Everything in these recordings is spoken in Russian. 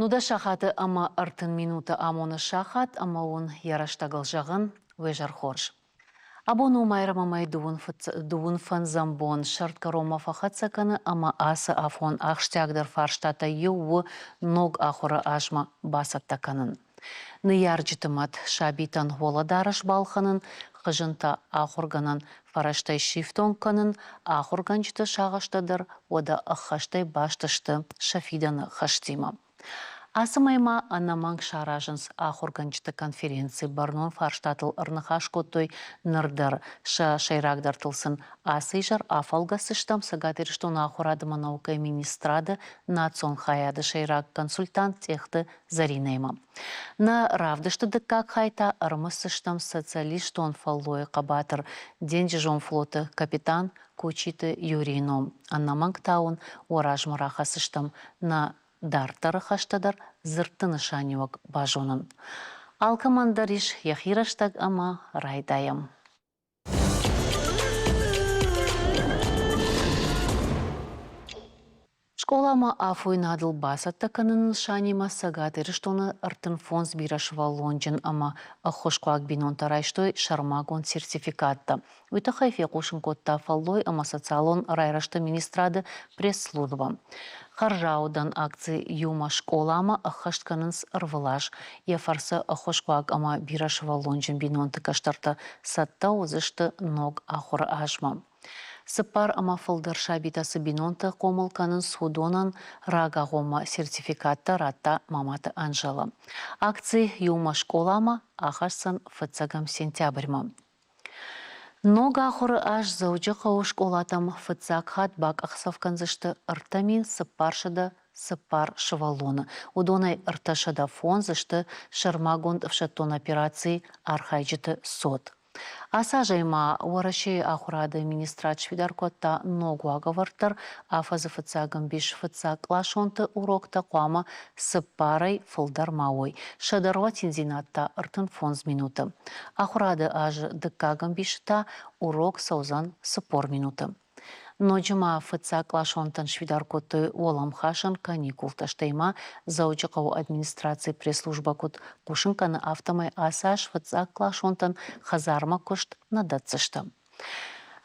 Нуда шахаты ама артын минуты амоны шахат, ама он яраштагыл жағын вежар хорж. Абону майрамамай дуын фан замбон шартка рома фахатсаканы ама асы афон ахштягдар фарштата ювы ног ахура ажма басаттаканын. Ныяржитымат шабитан холадарыш балханын, қыжынта ахурганан фараштай шифтон канын, ахурганчыты шағаштадыр, ода ахаштай баштышты шафиданы хаштима. Асымайма анаманг шаражынс ахурганчыты конференции барнон фарштатыл ырнахаш коттой нырдар шайрагдар тылсын асыйжар афалгасыштам сагатерштон ахурадыма наука министрады национ хаяды шайраг консультант техты заринайма. На равдышты дыккак хайта ырмысыштам социалистон фаллой қабатыр денжежон флоты капитан Кучиты Юрином. Аннаманг таун оражмарахасыштам на дартары хаштадар зыртыны шаневак бажонын. Алкамандариш яхираштаг ама райдаям. Школама афуйнадыл басатта канынын шанима сагатыры штоны артын фонс бирашыва лонжын ама ахошкуак бинон тарайштой шармагон сертификатта. Уйта хайфе кушын котта фаллой ама социалон райрашты министрады пресс-служба. Харжаудан акции юма школама ахаштканынс ырвылаш. Ефарсы ахошкуак ама бирашыва лонжын бинон тыкаштарта сатта озышты ног ахур ажма. Сыпар ама фылдар шабитасы бинонты комылканын судонан рага гома сертификатта ратта маматы Анжела. Акции юма школама ахашсан фыцагам сентябрьма. Нога ахуры аж заучы қау школатам фыцак хат бак ахсавканзышты ыртамин сыпаршыда сыпар шывалоны. Удонай ырташыда фонзышты шармагон вшаттон операции архайджыты сот. Аса жайма уараши ахурады министрат швидаркотта ногу аговартар, афазы фыцагым биш фыцак лашонты урокта қуама сыппарай фылдар мауой. Шадарва тинзинатта ыртын фонз минуты. Ахурады ажы дыккагым бишта урок саузан сыпор минуты. Ноджима фыцак лашонтан швидаркоты олам хашын каникул таштайма заучықау администрации пресс-служба кут кушынканы автомай асаш фыцак лашонтан хазарма кушт надатсышты.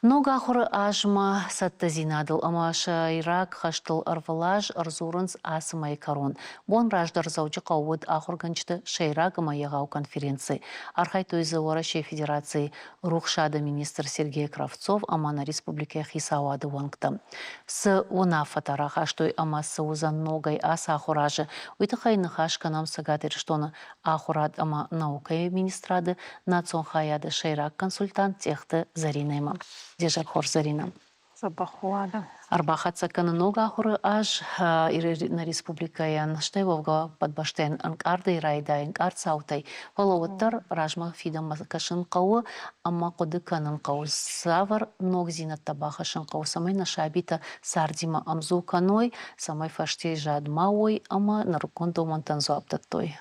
Нога ахуры ажма сатта зинадыл, ама шайрак хаштыл арвалаж арзурынс асымай карон. Бон раждар заучықау уд ахурганчты шайрак аяғау конференции. Архай тойзы Орашей Федерации рухшады министр Сергей Кравцов амана республике хисауады вангты. С уна фатара хаштой ама саузан ногай аса ахуражы. Уйтахайны хашканам сагатырштоны ахурад ама наукай министрады национ хаяды шайрак консультант техты заринайма. Дежак хор Зарина. Забахуада. Арбахатса кананога ахуры аж на республикаян штайвовга подбаштен анкарды райда анкар саутай. Половоттар ражма фидам кашын кауы, амма коды канын кауы савар ног зинат табахашын кауы. Самай наша абита сардима амзу каной, самай фаштей жадмауой, амма наруконто монтанзу аптаттой.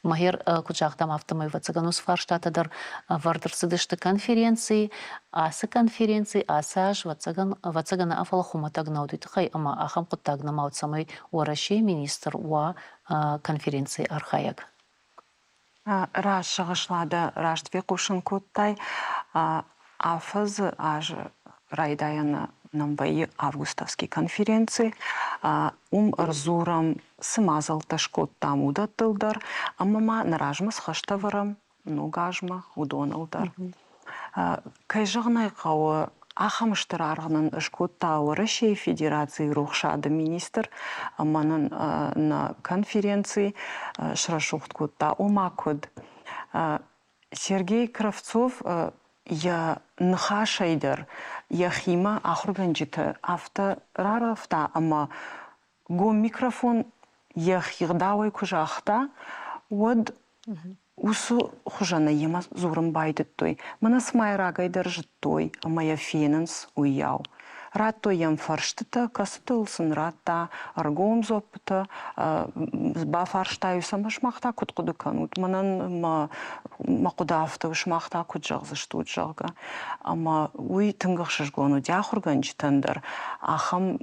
Махер кучахтам автомой вацаганус фарштатадар вардырсыдышты конференции, асы конференции, асаж вацагана афала хуматагнаудит хай ама ахам куттагнамаут самой уарашей министр уа конференции архаяк. Раш шағышлады раштве кушын куттай афыз аж райдаяны намбайы августовский конференции рзурам смазал ташкот там удатылдар, амама наражмас хаштаварам нугажма удоналдар. Кайжығынай қауы ахамыштыр арғынын ұшкотта Орашей Федерации рухшады министр аманын на конференции шрашухткотта омакуд. Сергей Кравцов я нхашайдер яхима ахурганжиты авто рарафта ама го микрофон яхирдауай кужахта вот усу хужана ема зурым байдыттой. Мына смайрагайдер жыттой амая фененс уяу. Ратто ям фарштыта кастылсын ратта аргом зопта ба фарштаю самашмахта куткуды канут. Манан мақудафта ушмахта куджағзышты уджалга. Ама уй тыңғықшыш гону дяхурганчы тандыр. Ахам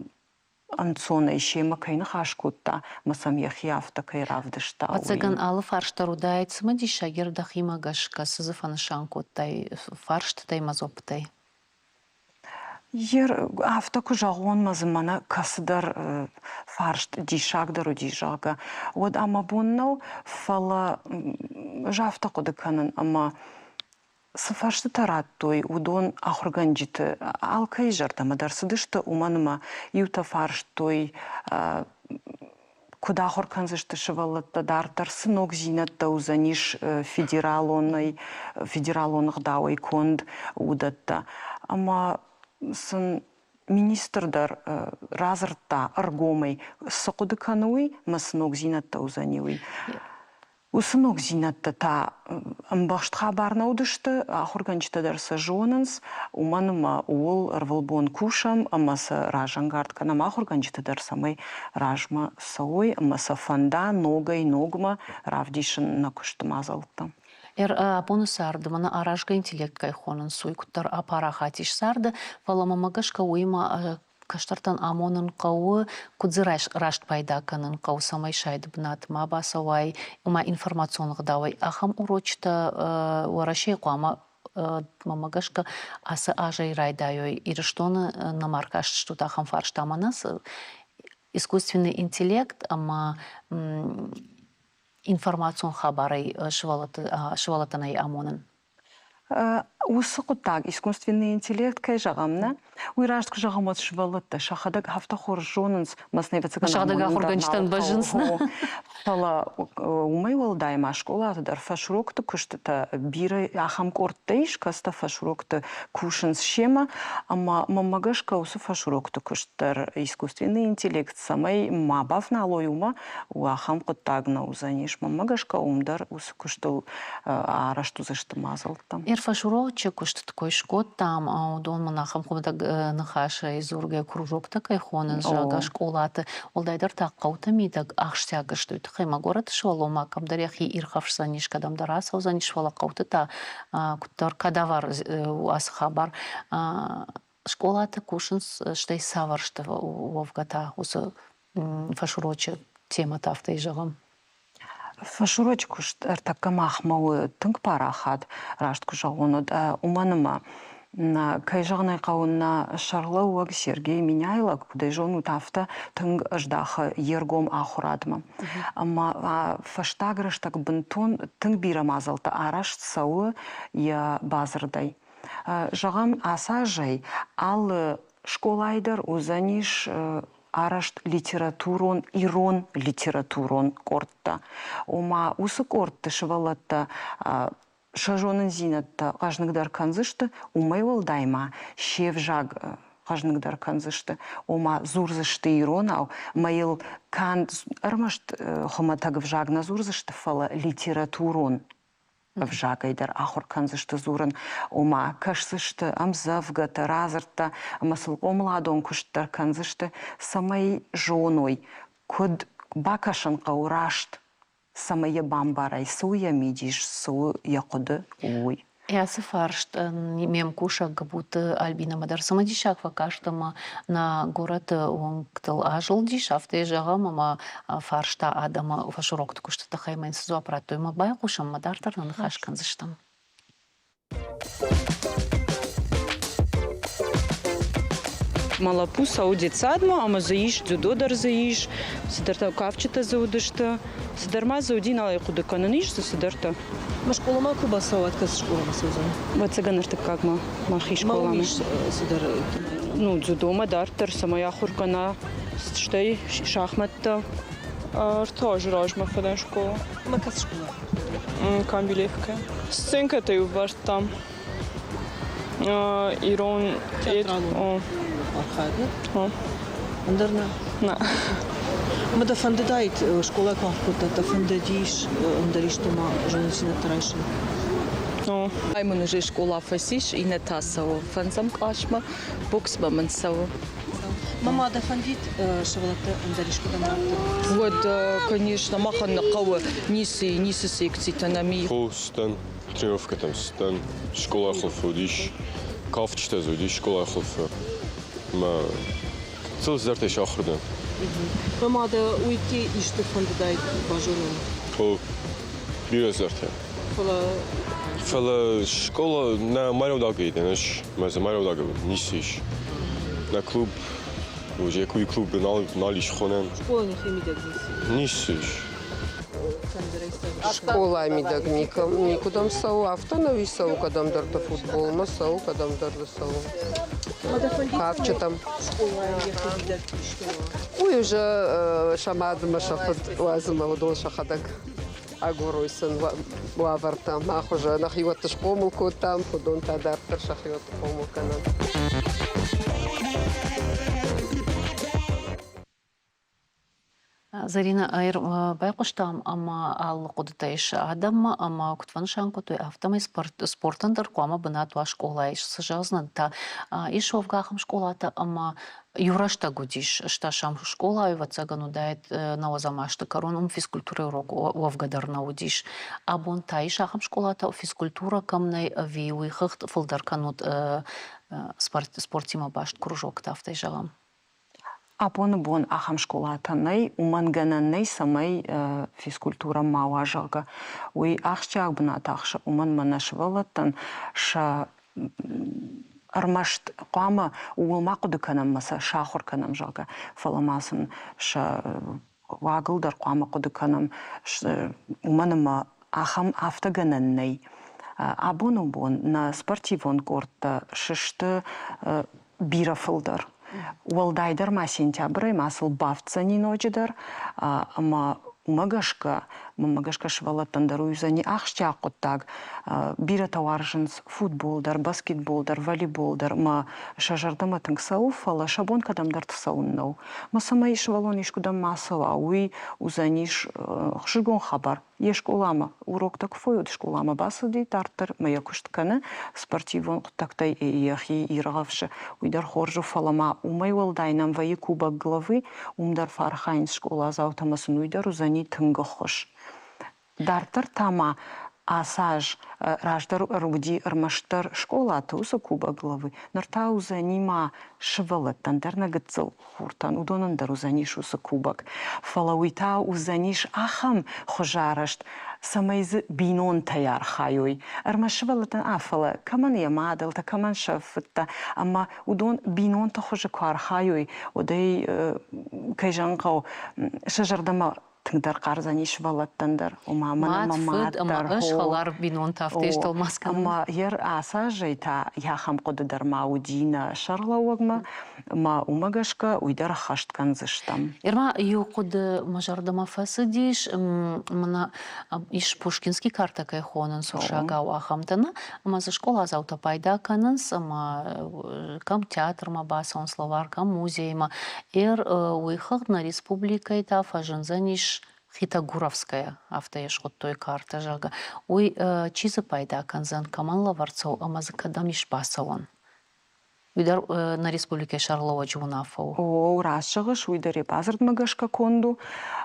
анцона еще макайна хашкутта, масам яхьяфта кайравдышта. Пацаган алы фарштару дайцма ди шагирда химагашка сызыфаны шанкоттай фаршттай мазоптай. Ер автоку жағуын мазымана касыдар фаршт дишагдару дижага. Вот ама буннау фала жафта кодыканын, ама сыфаршты тараттой, удон ахурганджиты, алкай жарта мадарсыдышты уманыма юта фарштой, куда хорканзышты шывалатта дартар сынок зинатта узаниш федералоных дауай конд удатта. Ама сын министрдар разырта аргомай сокудыкануй масынок зинатта узанивый. Усынок зинатта та амбаштха барнаудышты ахурганчтадар сажонынс уманыма уол рвалбон кушам амаса ражангард канам ахурганчтадар самай ражма сауй амаса фанда ногай ногма равдишын накуштымазалта. Апону сарды, мана аражга интеллект кайхонын суй куттар апарахатиш сарды, фаламамагашка уйма каштартан амонын кауы кудзыраш рашт пайдаканын кау самай шайды бнат мабасавай, ума информационных давай. Ахам урочта уарашей куама мамагашка асы ажай райдайой. Ирыштоны намаркаш что ахам фарштаманас искусственный интеллект, ама информацион хабарай швалатанай амонын. Усы кутаг искусственный интеллект кай жағамна. Уйраштық жағамат швалатта шахадаг хафта хоржонынс маснайвацыган Шахадага хорганчтан бажынсна. Фала умай валдайма школатыдар фашрокты күштіта биры ахам корттайш каста фашрокты кушынс шема, ама мамагашка усы фашрокты күштір искусственный интеллект самай мабавна алойума ахам куттагна узаниш мамагашка умдар усы күштіл араштузышты мазалтам. Фашуроче кушт такой шкот там, а удон манахам хубдаг нахаша изурге кружок такой хонен жага школаты. Олдайдар так каутамидаг ахштяга что это хайма город швалома камдаряхи ирхавшса нишкадам дараса узанишвала каутата куттар кадавар ас хабар школаты кушинс штай саваршты вовгата усы фашуроче тема тафта и жагам. Фашурочку штартака махмауы тынк парахат раштку жағонуд уманыма кай жағнай қауынна Шарлы уаг Сергей Миняйла кудай жону тафта тынк ждахы ергом ахурадма. Ама фаштагрыштак бынтон тынк бирамазалта арашт сауы я базырдай. Жағам аса жай ал школайдар узаниш арашт литературон, ирон литературон кортта. Ома усы кортты шывалатта шажонын зинатта қажнығдар канзышты, умай дайма шев жаг қажнығдар канзышты. Ома зурзышты ирон ау, майыл кан армашт хоматагов жагна зурзышты фала литературон. Вжагайдар ахур канзышты зурын, ома кашсышты, амзавгата, разырта, масылко младон куштар канзышты, самай жоной, куд бакашын қаурашт, самай бамбарай, суя мидиш, су яқуды уй. Ясы фаршт мем куша габуты Альбина Мадарсама дишак вакаштама на город он ктал ажил дишафте жагама фаршта адама фашурок кушта хаймайн сзу апратуйма бай кушам мадартар на хашкан зыштам. Малапу саудит садма, ама заиш дзюдодар заиш, сидарта кавчета заудышта, сидарма зауди налай куды кананиш сидарта. Ма школама куба сауат кас школама саузан. Вацаганарта кагма махи школами. Маумиш сидар. Ну дзюдома дартар самая хуркана, штай шахматта. Тоже рожма фаден школа. Ма кас школа. Камбилевка. Сценка ты убаш там. Ирон. Театралу. Архайда. Андарна. На. Ма да фандедайт школа кахкута, да фандедиш, андариштума жонсина тарайшин. Аймын уже школа фасиш и натасау. Фанзам клашма, боксма мансау. Мама да фандит шавалата андаришку да марта. Вот, конечно, махан нақауы нисы секции танами. Стан, тренировка там стан, школа хлофудиш, кафчта зудиш, школа хлофа. Ма Цел зерте шахрдан. Мамада уйти işte фандидайт бажорун. О, бира зерте. Фала Фала школа на Марьовдаге иденеш, маза Марьовдаге нисиш. На клуб, уже який клуб налиш хонен, школа не химидек нисиш. Школа амидагникам, никудам сау автонови сау, кадам дарта футбол, ма сау, кадам дарта сау. Кавчатам. Школа не химидек Уй уже шамад машахад лазима удол шахадак. Агуройсан лаварта, мах уже нахиват шкомулку там, худон тадартер шахиват помулканан. Зарина айр байқұштам, ама ал қудытайш адам, ама күтван шанку той автомай спортын дырқуама бұна туа школа иш сыжазны. Та иш овгахым школата, ама юрашта гудиш, шташам школа, айваца ганудает наозамашты корон, физкультура урок овгадар наудиш. Абон та иш ахым школата, физкультура камнай виуи хыхт фылдар канут спортима башт кружок тафтай жағам. Апоны бон ахам школатанай, умангананай самай физкультура мауажага. Уй ахчаг бнат ахша уман манашвалатан ша армашт қама уылмақуды канам маса шахур канам жага фаламасын ша вагылдар қама қуды канам уманыма ахам автогананай. Абону бон на спортивон корта шишты бирафылдар. Уалдайдар ма сентябрь, масыл бавца не ночидар, ама умагашка швалатандар уйзани ахща коттаг, бира товаржинс футболдар, баскетболдар, волейболдар, ма шажардама тыңсау фала шабон кадамдар тысауннау. Ма самай швалон ишкудам масала, уй узаниш шигон хабар. Ешкулама, урокта кфойд шкулама басыди тартыр, ма якуштканы спортивон куттактай яхи иргавшы. Уйдар хоржу фалама умай уалдайнам ваи кубок главы, умдар фархайн школа заутамасын уйдар узани тыңгы хош. Дартыр тама асаж раждар руди армаштар школа туса кубок главы. Нарта узани ма швалаттан дарна гыцыл хуртан удонандар узани шуса кубок. Фалауита узаниш ахам хожарашт самайзы бинон таяр хайой. Армашвалаттан афала каман ямадалта каман шафтта, ама удон бинон та хожа кар хайой. Одай кайжанқау шажардама тыңдар қарзани швалаттандар. Ома Матфыд, ама ышхалар бинон тафтеш толмаскан. Ама ер аса жайта яхам қодыдар маудина шарлауагма, ма умагашка уйдар хашткан зыштам. Ирма юқуды мажардама фасыдиш, мана иш Пушкинский карта кайхонын сушагау ахамтана, ама за школа заута пайда канынс, ама кам театр ма басан словар, кам музейма. Уйхақ на республикай та фажынзаниш Хитагуровская автоеш вот той карта жага. Уй чизы пайда канзан каманла варцов, ама за кадам иш басавон. Уйдар на республике Шарлова Джунафау. О, расшагыш уйдаре базард магашка конду.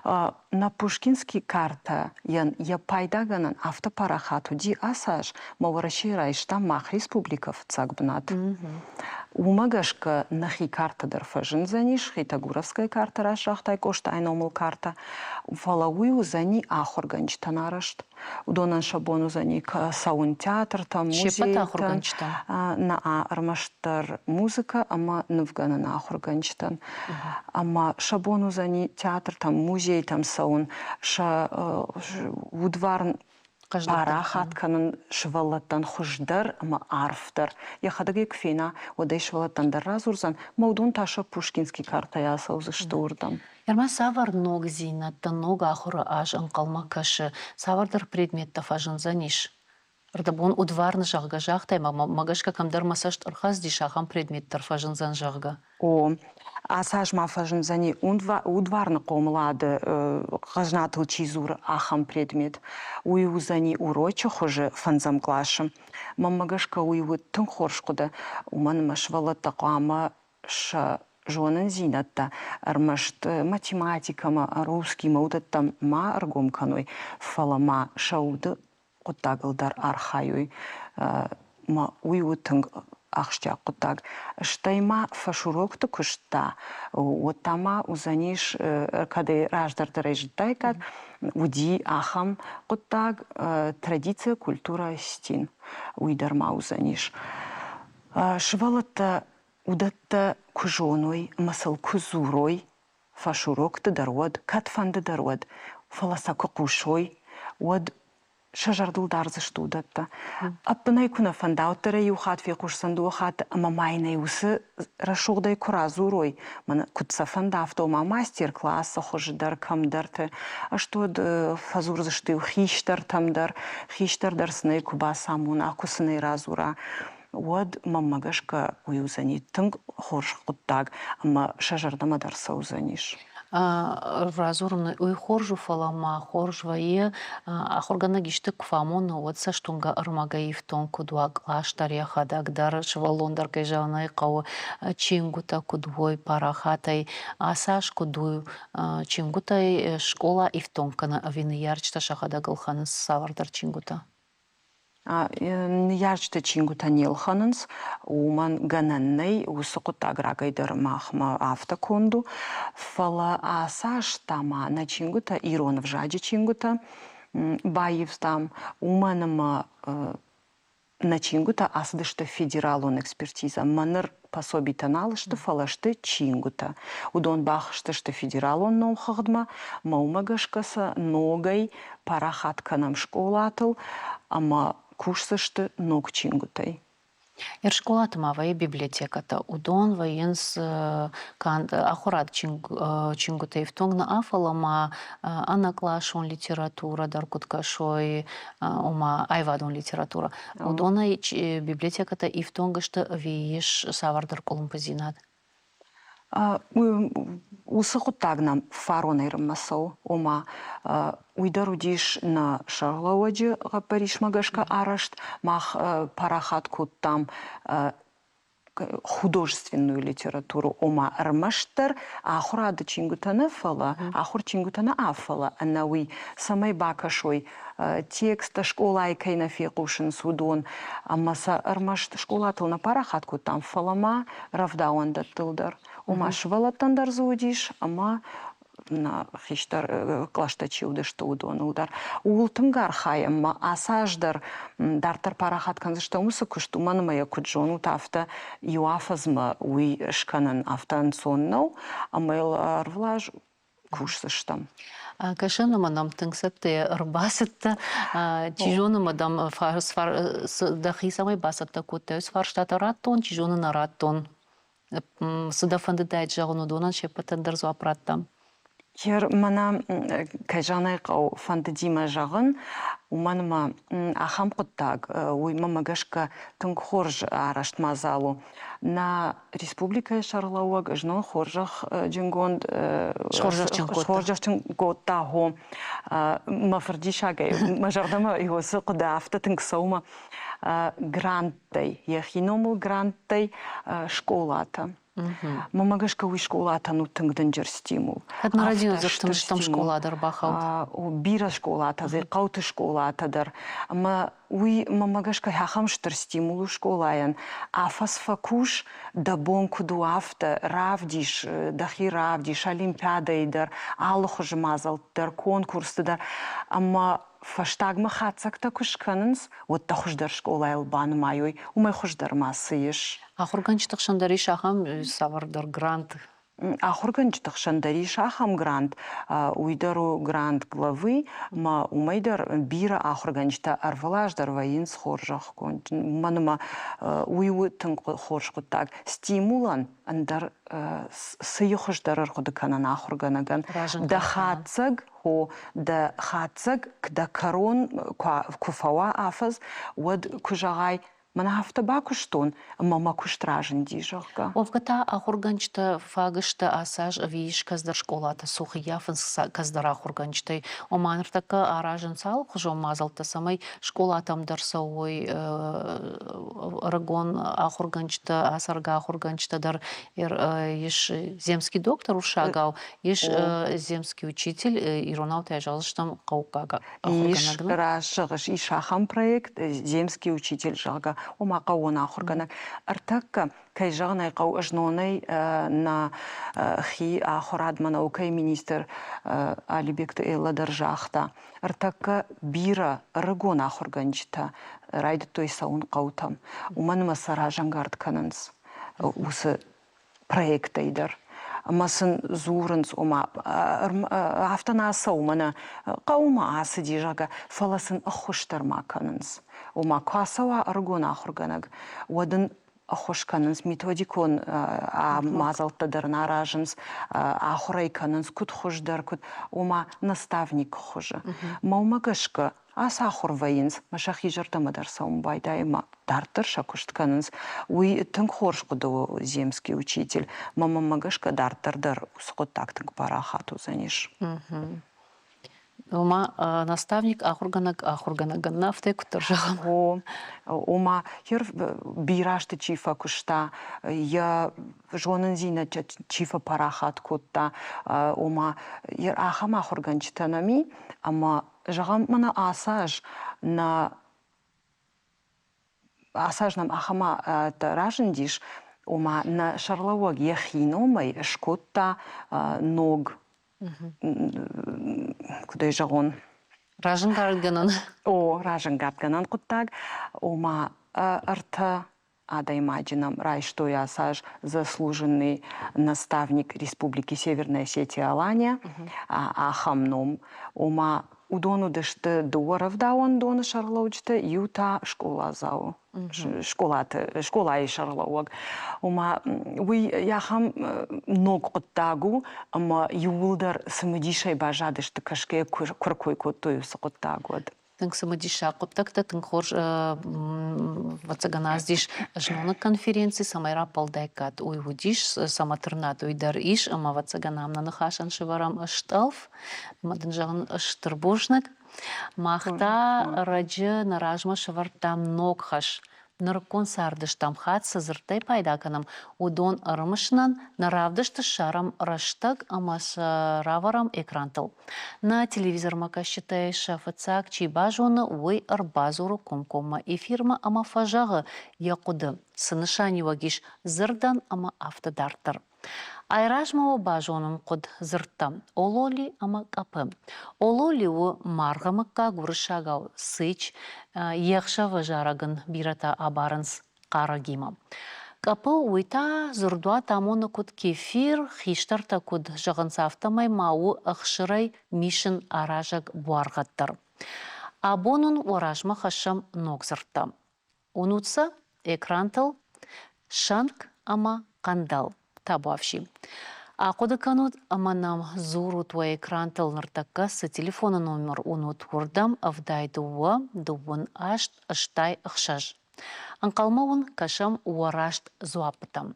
На Пушкинский карта я пайдаганан автопарахату ди асаж мавараши райшта мах республиков цагбнат. Умагашка нахи карта дарфажин заниш, Хитагуровская карта рашахтай кошта айномыл карта. Фалауи зани ахорганчтан арашт. Удонан шабону зани саун театр, там музей. На армаштар музыка, ама навгана на ахорганчтан. Ама шабону зани театр, там музей, там саун. Удварн парахатканын швалаттан хуждар, ама арфтар. Я хадаге кфена, одай швалаттан разурзан, маудун таша Пушкинский карта ясаузы штурдам. Ярма савар ног зинатта, ног ахура аж анкалма кашы, савардар предметта фажын заниш. Рдабон удварны жағға жағтай, магашка камдар масашт архаз дишахам предметтар фажын зан жағға. О, асаж мафажын зани удварны комлады қажнатыл чизур ахам предмет. Уйу зани урочы хожы фанзам клашым. Мамагашка уйу тын хоршқыды. Уман машвалатта қама ша жонын зинатта. Армашт математикама, русский маудаттам ма аргом каной. Фалама шауды Оттагылдар архаюй, ма уйу тынг ахштя кутаг. Штайма фашурок-то кушта. Вот тама узаниш, когда раждар дыреждайкат, уди ахам кутаг традиция, культура стин. Уйдарма узаниш. Швалата удатта кужоной, масал кузурой, фашурок-то даруад, катфанды даруад, фаласака кушой, уад шажардылдар заштудатта. Аппынай куна фандауттары юхат фекуш сандуахат мамайнай усы рашугдай куразурой. Мана кутса фандавто мастер-класс хождар камдарты. А что фазур заштыл хиштар тамдар, хиштар дарснай куба самуна кусынай разура. Вот мамагашка уюзани тынг хорш куттаг, ама шажардама дарса узаниш. Разурны уй хоржу фалама хоржвае ахоргана гишты кфамон вот саштунга армагаив тон кудуа глаштар яхадаг дар швалондар кайжанай кау чингута кудвой парахатай асаш кудуй чингутай школа ифтонкана авины ярчта шахада галханыс савардар чингута. Ярчта чингута нилханынс, уман гананнай, усукута грагайдар махма автоконду, фала асаш тама на чингута, ирон в жаде чингута, баевстам, уманама на чингута асдышта федералон экспертиза, маныр пособита налышты фалашты чингута. Удон бахышты что федералон ном хагдма, маумагашкаса ногай парахатканам школатыл, ама курсышты ног чингутай. Школата мавай библиотеката удон военс ахурат чингутай втонгна афалама анаклашон литература даркуткашой ума айвадон литература. Удона библиотеката ифтонгашты виеш савардар колумпазинат. Усахутагнам фаронайрым масау, ома уйдарудиш на шарлауаджи париш магашка арашт, мах парахатку там художественную литературу, ома армаштар, ахурада чингутана фала, ахур чингутана афала, анауи самай бакашой текста школа айкайна фекушин судон, амаса армашт школатыл на парахатку там фалама равдауанда тылдар. Ома швалаттандар зудиш, ама на хиштар клаштачи удышты удон удар. Ултымгар хайамма асаждар дартар парахаткан зашта умсы кушту манмая куджону тафта юафазма уй шканан автан соннау, амайл арвлаж кушсыштам. Кашана мадам тыңсапты рбасытта чижоны мадам дахи самай басатта куттәс фарштата раттон чижоны нараттон. Сыдафанды дайт жағыну донан шеппатандар зуапраттам. Ер мана кайжанай қау фанды дима жағын, уманыма ахам құттаг, уйма магашка тынг хорж арашт мазалу. На республика шарлауаг жнон хоржах джингонд хоржах джингот тахо мафардишагай мажардама иосы құда афта тынг саума грантай, яхиному грантай школата. Мамагашка уй школата ну тыңдынжыр стимул. Адна радио заштым штам школадар бахалт. Бира школата, зай қауты школатадар. Ама уй мамагашка хахамштыр стимулу школаян. Афас факуш да бонку дуафта равдиш, дахи равдиш, олимпиадайдар, аллаху жмазалтар, конкурстыдар. Ама фаштагма хацакта кушканынс, вот та хуждар школайл бан майой, умай хуждар масыйш. Ахурганчтық шандари шахам савардар грант. Ахурганчтық шандари шахам грант, уйдару грант главы, ма умайдар бира ахурганчта арвалаждар воин схоржах. Маныма уйу тынг хоршқыттаг стимулан андар сыйхождар арқудыканан ахурганаган. Да хацаг, да хацаг, да корон куфава афаз, уад кужагай Мана хафта бакуштон, мама куштражен дижахга. Овгата ахурганчта фагышта асаж виш каздар школата сухияфынс каздар ахурганчтай. Оманыртака аражен сал хужом мазалта самай школатам дарсауой рагон ахурганчта асарга ахурганчта дар еш земский доктор ушагал, еш земский учитель иронавт яжалыштам каукага. Иш рашыгыш ишахам проект земский учитель жага وما قونا خرجنا ارتك كي جانا قو أجنوني نا خي آخر عد من أوكي مينيستر علي بيكتو إلا درجاختا ارتك بيرا رجونا خرجنجتا رايد تويسون قوتم ومن مسرها جنگارد كننس وس проект эйдер. Масын зурынс ома автона саумана қаума асы дижага фаласын ахуштарма канынс. Ома касава аргона ахурганаг. Уадын ахуш канынс методикон мазалтадар наражынс ахурай канынс кут хуждар кут ома наставник хужа. Маумагашка аса хурваинс машахи жартамадар саумбай дайма дартыр шакуштканынс уй тынг хорш куду земский учитель мама магашка дартырдар усқот тактынг парахату заниш. Ома наставник ахурганаган нафте кутаржагам. Ома хер бирашты чифа кушта я жонын зина чифа парахат кутта ома ер ахама ахурганчтанами ама жағам мана асаж нам ахама ражын диш ома на шарлауаг яхиномай шкотта ног кудай жағон Ражын гарганан. О, ражын гарганан куттаг ома арта адаймаджинам рай, что я саж заслуженный наставник Республики Северная Осетия Алания, ахамном ома удону деште дуаров даун дона шарлаучте юта школа зау школа и шарлауаг ома уй яхам ног оттагу ама юлдар самедишай бажадеште кашке куркой коттою сокоттагуад. Тынг самадиша коттакта тынг хорж вацаганаздиш жнона конференции самайра палдайкат уйвудиш саматырнат уйдар иш ама вацаганамна нахашан шеварам ашталф мадын жағын аштырбожнак махта раджы наражма шевартам ногхаш Наркон сардыш там хат сазыртай пайдаканам удон арымышнан наравдышты шарам раштаг амас раварам экрантыл. На телевизор мака считай шафыцак чиба жоны уй арбазуру комкома эфирма ама фажағы яқуды сынышани вагиш зырдан ама автодартыр. Айражмава бажоным куд зыртам, ололи ама капы. Ололи у маргамыкка гурышагау сыч, яхшавы жарагын бирата абарынс карагима. Капы уйта зырдуа тамоны куд кефир, хиштарта куд жағынсафтамай мау ахшырай мишін аражак буарғаттыр. Абонын оражма хашам ног зыртам. Унутса экрантыл, шанк ама кандал. Табавши. А кодаканут аманам зуру твой экран телнартака с телефона номер унут хурдам авдай дуа дубун ашт аштай ахшаж. Анкалмаун кашам уарашт зуапатам.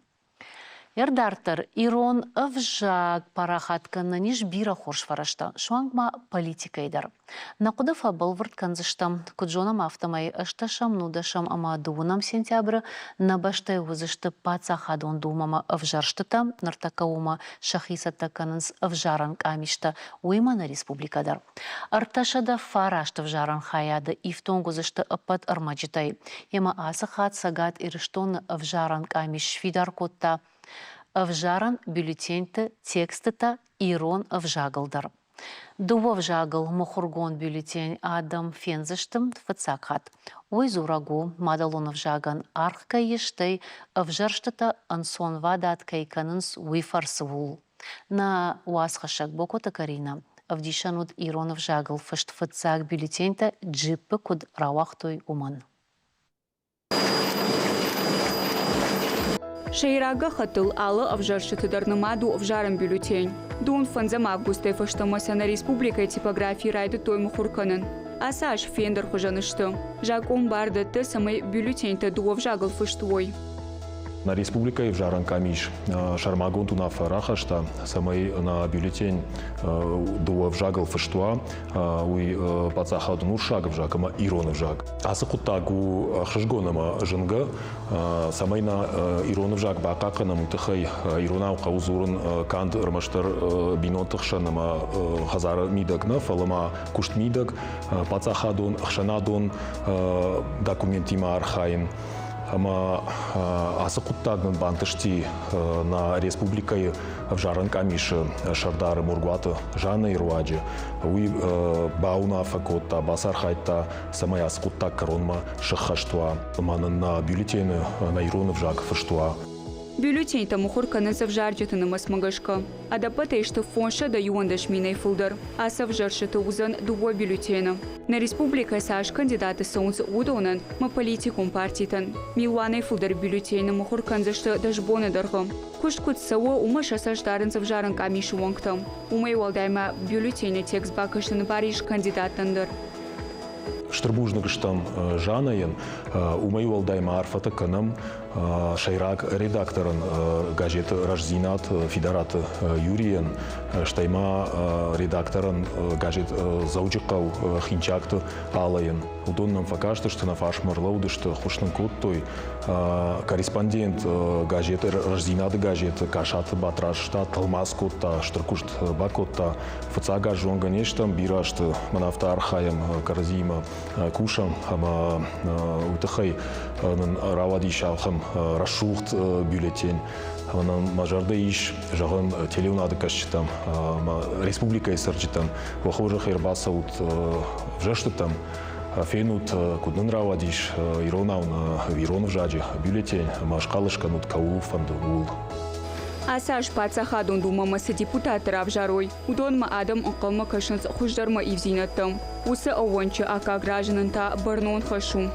Ердартар ирон авжак парахаткана ниш бира хорш фарашта. Шуангма политикайдар. Накудав балвард канзыштам куджонам автомай ашташам нудашам ама дуунам сентябры набаштай вузышты паца хадон думама авжарштыта нартакаума шахисата канынс авжаран камишта уймана республикадар. Арташада фарашты авжаран хаяды ифтон гузышты апат армаджитай. Ема асы хат сагат ирыштон авжаран камиш фидар котта авжаран бюллетеньті текстыта ирон авжагалдар. Дув авжагал мохургон бюллетень адам фензыштым фацакхат. Ой зурагу мадалон авжаган архка ештай авжарштыта ансон вадат кайканынс уйфарсвул. На уасхашак бокота Карина. Авдишанут ирон авжагал фашт фацак бюллетеньта джиппы куд равахтой уман. Шейрага хатыл алы авжаршытыдар маду авжарам бюллетень. Дун фанзам августе фаштамаса на республикой типографии райды той мухурканын. Асаш фендер хужанышты. Жаком бардыты самый бюллетень-то ду авжагал фаштвой. На республика и в жаран камиш шармагон туна фарахашта самый на бюллетень дуа в жагал фаштуа уй пацахад нуршаг в жакама ирон в жаг. Асакутагу хашгонама жинга самый на ирон в жаг бакаканам тахай ирона каузурун канд рмаштар бинотахшанама хазар мидагна фалама кушт мидаг пацахадон хшанадон документима архаин. ама асы құттагын бантышти на республикай в жаран камиш шардары мургуаты жаны ирваджи уй бауна факотта басар хайта самая асы құттаг коронма шахаштуа манын на бюллетени на иронов жак фаштуа. Бюллетень тому хурканы завжарджеты на масмагашка. А да патай, что фонша да юандаш минай фулдар, а завжаршеты узан дуво бюллетена. На республика саш кандидаты солнце удонан, ма политикум партитан. Милуанай фулдар бюллетена мухуркан за что дашбоны даргам. Кушткут саво умаша саждарен завжаран камишу вангтам. Умай валдайма бюллетеня текст бакашын Париж кандидатандар. Штырбужныгыштам жанайын, умай валдайма арфата канам, шайрак редакторын газеты Рождинат Федерат Юриен, штайма редакторын газет Зауджикау Хинчакты Алайын. Удонным факашты, что на фашмарлауды, что хушным коттой корреспондент газеты Рождинат газеты Кашат Батрашта Талмаз котта, Штыркушт Бакотта, Фацага Жонга нештам бирашты Манафта Архаем Карзима Кушам, ама Утахай Равади Шалхам Рашухт бюллетень. Анан мажарда иш жагын телеунады кашчитам, республика эсерчитам, вахожа хайрбасаут вжаштытам, фенут куднын равадиш, иронауна иронов жаджи бюллетень, машкалышканут каул фанду ул. Асаш пацахадон думамасы депутат равжарой. Удонма адам окалма кашынс хуждарма ивзинаттам. Усы аванчы ака гражданынта барнон хашу.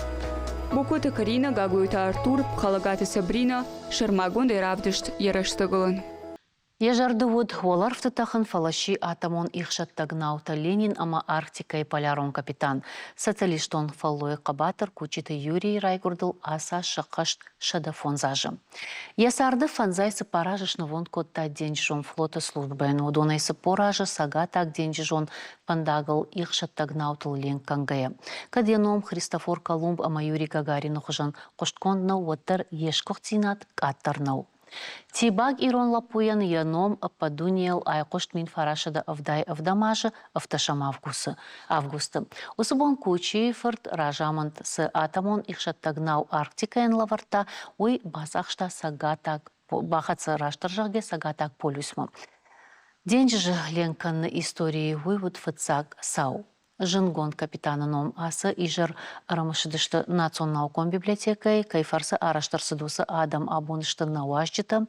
Бокота Карина, Гаглуйта Артур, Пхалагата Сабрина, Шармагон Равдышт Яраштыгылын. Ежарды вод олар втытахын фалаши атамон ихшаттагнаута Ленин ама Арктика и полярон капитан. Социалистон фаллой кабатыр кучиты Юрий Райгурдыл аса шықашт шадафон зажым. Ясарды фанзайсы паражышны вон котта денжон флота службайын удонайсы поражы сагатак денжон фандагыл ихшаттагнаутыл лен кангая. Каденом Христофор Колумб ама Юрий Гагарин ухыжан кошткондна уаттар ешкохтинат каттарнау. Тибаг ирон лапуян яном падуниел айкошт мин фарашада авдай авдамажа авташам августа. Усыбон кучи фырт ражамант с атамон ихшаттагнау Арктикаен лаварта уй басахшта сагатак бахаца раштаржаге сагатак полюсма. Деньжи ленкан истории вывод фыцак сау. Жынгон капитаныном асы ижер арамышыдышты националком библиотекой, кайфарсы араштарсы дусы адам абонышты науашчыты,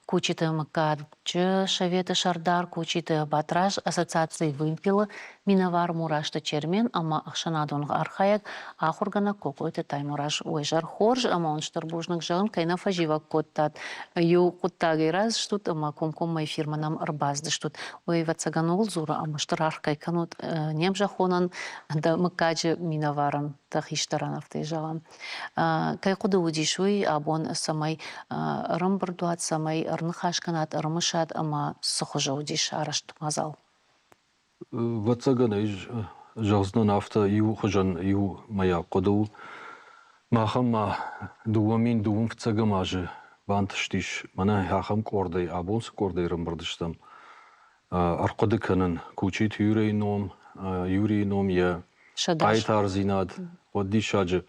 кучиты мкадчы шаветы шардар, кучиты батраж, ассоциации вымпилы, миновар мурашты чермен, ама ахшанадон архаяк, ахургана кокойты таймураж уйжар хорж, ама он штарбужнық жағын кайна фаживак коттат. Ю коттаги раз штут, ама комком май фирманам арбазды штут. Ой вацаганул зура, ама штар архайканут нем жахонан, да мкаджы миноварам тахиштаранов тайжалам. Кай куды удишуй, абон самай рымбырдуат, самай арнахашканат, армышат, ама сухожа удиш арашт мазал. Вацагана иж жазнан афта ю хожан ю мая куду махама дуамин дуум вцагамажы бантыштиш мана хахам кордай абонс кордай рымбырдыштам арқады канын кучит юрей ном я айтар зинад одди шаджы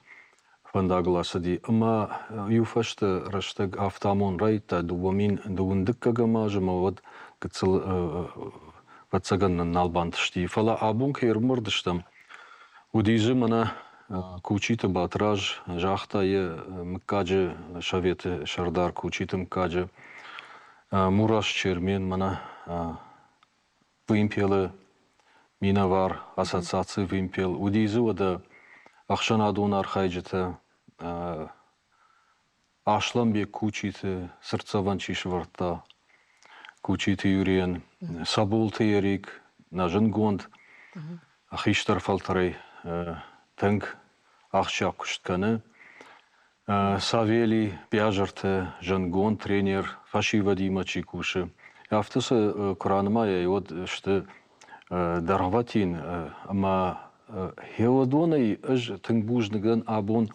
фандагласади ама ю фашты раштаг автамон райта дуамин дуундыккагамажы мавад гыцыл вацаганнан налбантышти фала абун кайрмырдыштам удижы мана кучиты батраж жахтайы мкаджы шаветы шардар кучиты мкаджы мураш чермен мана вымпелы миновар ассоциации вымпел удижы вада ахшанадун архайджыты ашламбек кучиты сырцаванчиш варта кучиты юриен сабулты ерик на жынгонд ахиштар фалтрай тэнк ахчак куштканы Савели бяжарты жынгонд тренер фаши Вадима Чикуши автосы куранмая и вот что дарватин ама хеодонай ыж тынгбужныган абон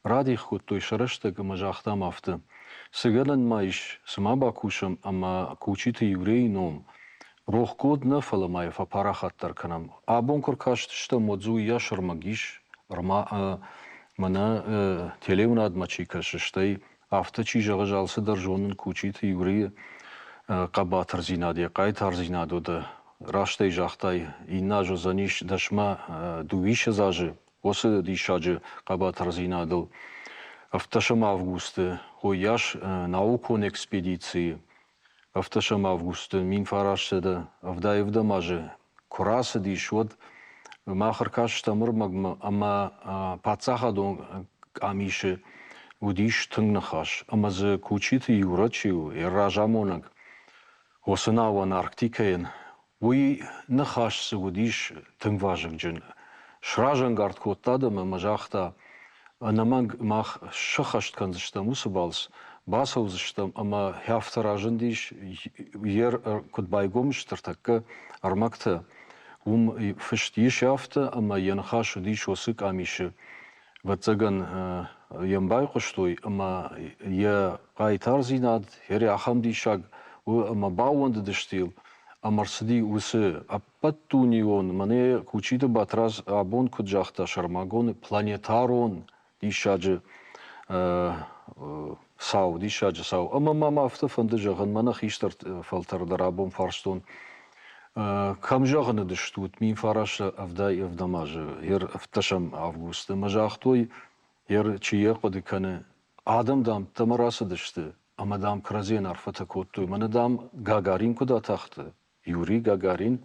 ради худ той шарыштыгы мажахтам авты сыганан майш сыма бакушам ама кучиты еврейном рохкод нафаламай фапарахаттар канам абон куркашты что модзу яшар магиш рма Мана телеунад мачика шиштай авточи жагажалсы даржонын кучит юри қабатыр зинаде қайтар зинадоды раштай жақтай инна жозаниш дашма дуиша зажы осы дишажы қабатыр зинадыл автошам августы хояш наукон экспедиции автошам августы мин фарашты авдаевда мажы курасы дишод махар каштамыр магма ама пацахадон амиши удиш тынгнахаш амазы кучит юрачиу иражамонаг осынауан арктикаен уй нахаш удиш тынгважын жын шражын гард коттады мажахта анаманг мах шахашт канзыштам усыбалс басаузыштам ама хяфтаражын диш ер кутбайгомштыр такка армакта фышт ешафта ама янхаш диш осык амиши ватсаган ямбай коштой ама я кайтар зинад хери ахам дишаг ама бауанды дыштил амарсыди усы аппаттунион мане кучида батраз абон куджахта шармагон планетарон дишаджы сау дишаджы сау ама мама автофанды жаган мана хиштар фалтардар абон фарстон кам жаганы дыштут мин фараша авдай авдамажы ер авташам августа мажахтой ер чие кодиканы адамдам тамарасы дышты амадам кразен арфата котту манадам гагарин куда тахты юрий гагарин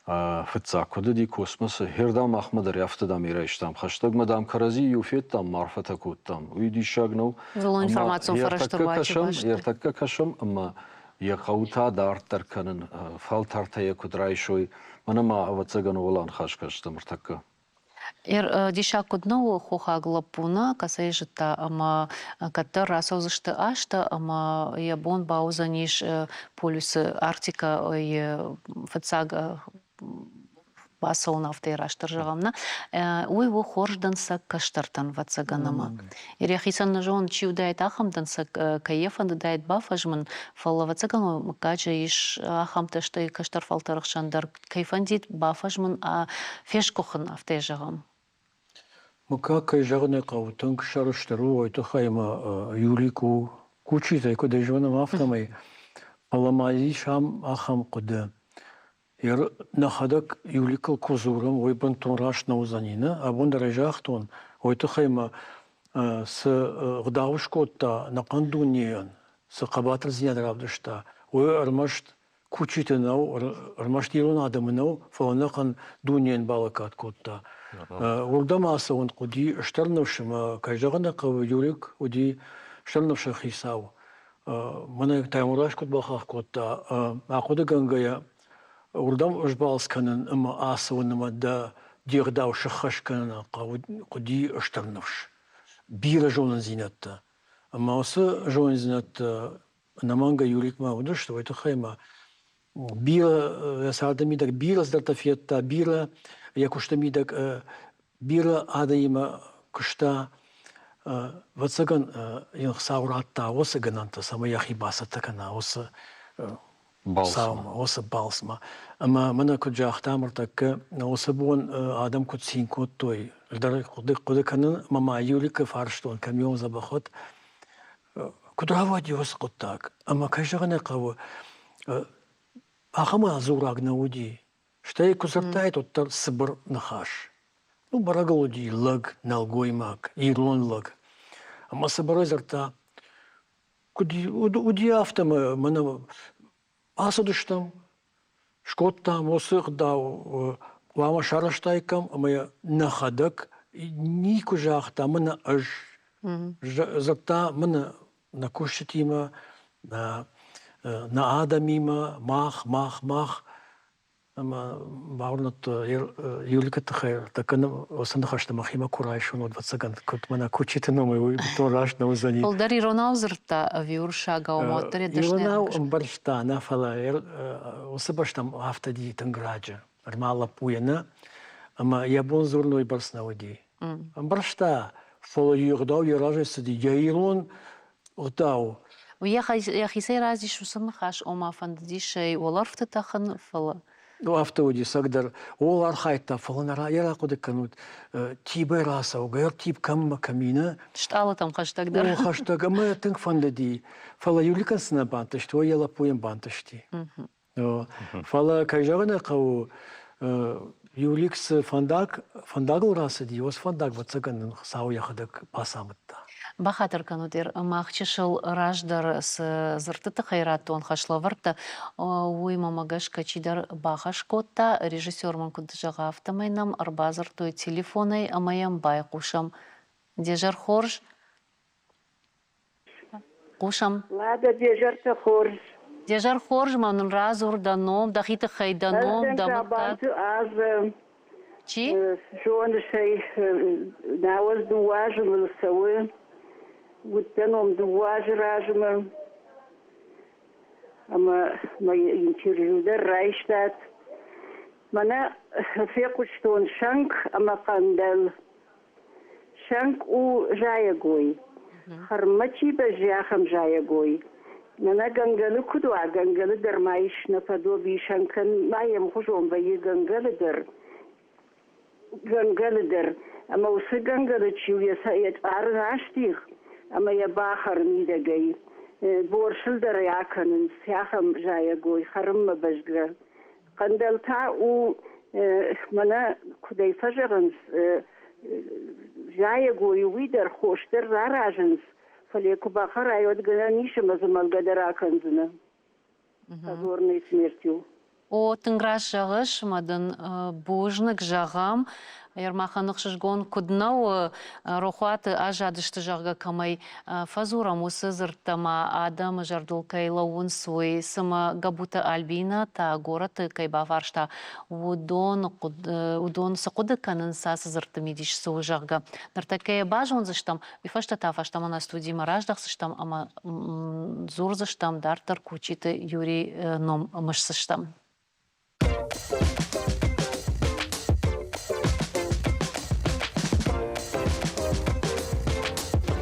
фытса кода ди космоса хердам ахмадар яфтадам ираштам хаштаг мадам крази юфеттам марфата коттам уйди шагнов Выло информацию ертакка кашам ама я каута дартар канын фалтартая кудрайшой манама авацаган олан хашкаштам ертакка Диша куднау хохаглапуна касайжыта ама катар расаузышты ашта ама ябон баузаниш полюсы Арктика фацага басауна автейраштыр жағамна. Ой во хоржданса каштартан вацаганама. Иряхисан жон чиудайт ахамданса каефанды дайт бафажман фалла вацагану макаджа иш ахамташты каштар фалтарықшандар кайфандит бафажман фешкохан автей жағам. Мука кайжагны каутын кшарыштыру ойты хайма юлику кучитай куды жонам автомай аламази шам ахам куды. Ер нахадак юликал кузурам ойбан тонраш наузанина, а бон даражахтон ойты хайма с гдавушкотта накандуниен с кабатр зиядравдышта ой армашт кучитенау армашт ирон адамынау фаланахан дуниен балакат котта. Урдамаса он куди штарнавшим кайжагана кав юлик уди штарнавша хисау. Мана таймураш кот бахах котта акуда гангая урдам ужбалсканын ама асауныма да дирдау шахашканына куди штарнавш. Бира жонын зинатта. Ама осы жонын зинатта наманга юлик ма уды что это хайма. Бира садамидак бира здартафетта бира якуштамидак бира адаима кушта вацаган сауратта осы гананта сама яхибаса такана осы балсма осы балсма ама мана куджахтамыр такка осы бон адам кутсин коттой дар куды канын мама юлика фарштон камион забахот кудравади осы коттак ама кайжагана кавы ахама зурагна уди Штай кузартает оттар сыбыр нахаш. Ну, барагалуди лаг, налгоймак, ирлон лаг. Ама сыбыры зарта. Уди автома, мана асадыштам, шкоттам, осыгдау, лама шараштайкам, ама нахадак, ни кужахта, мана аж. Зарта, мана на кушетима, на адамима, мах. Ама баурнат юликата хайр такана осанда хашта махима курайшун от вацаган кот мана кучитено мой то рашна узани. Полдари ронаузрта виурша гауматори дашне. Ронау баршта на фала осабаштам автоди танграджа. Армала пуяна ама ябон зурной барснауди. Баршта фола юрдау юраже сиди яилон отау. ويا خيسي رازي شو سمخاش أو ما فنديش شيء ولا رفت تخن فلا автоуди сагдar ол архайта фаланара яра куды канут тибе раса угер тип камма камина Шталы там хаштагдар. о хаштаг мы тинг фандади фала юликансна банташ то яла поем банташти фала кайжагана кау юликс фандагл раса ди ос фандаг вацаган сау яхадак пасамытта. Бахатыр канудер махчышыл раждар с зыртыты хайраттон хашлаварта уйма магаш качидар бахаш котта режиссер манкудыжага автомайнам арбазар той телефоной амаям бай кушам дежар хорж кушам Лада дежарта хорж дежар хорж манун разур даном дахиты хайданом дамыта чи жон шей наваз дуажым лсавы Вутеном дуаж ражма, ама интервьюда райштат. Мана фекут что он шанк, ама кандал. Шанк у жаягой. Хармачи бежахам жаягой. Мана гангалы кудуа, гангалы дармаиш наподобие шанкан маем хужом бае гангалы дар. Гангалы дар. Ама усы гангалы чуя саят арнаштих. Ama ya bahar nida gay borshil dar yakanın siyaham jaya goy harım mı bajgra qandal ta u mana kuday fajrans jaya goy widar khoshter rarajans faleku bahar ayod ganishim azmal gadara kanzına azornay smertyu о тынграш жагыш мадан бужнык жагам Ярмаханық шыжгон куднау рохуаты ажадышты жағы камай фазура мусы зырттама адам жардулкай лауын суй сыма габута альбина та гораты кайба варшта удон сықуды канын сасы зыртты медиш суы жағы. Нартакая бажон зыштам, вифашта та фаштам ана студии мараждақ зыштам, ама зур зыштам дартар кучиты юрий ном мыш зыштам.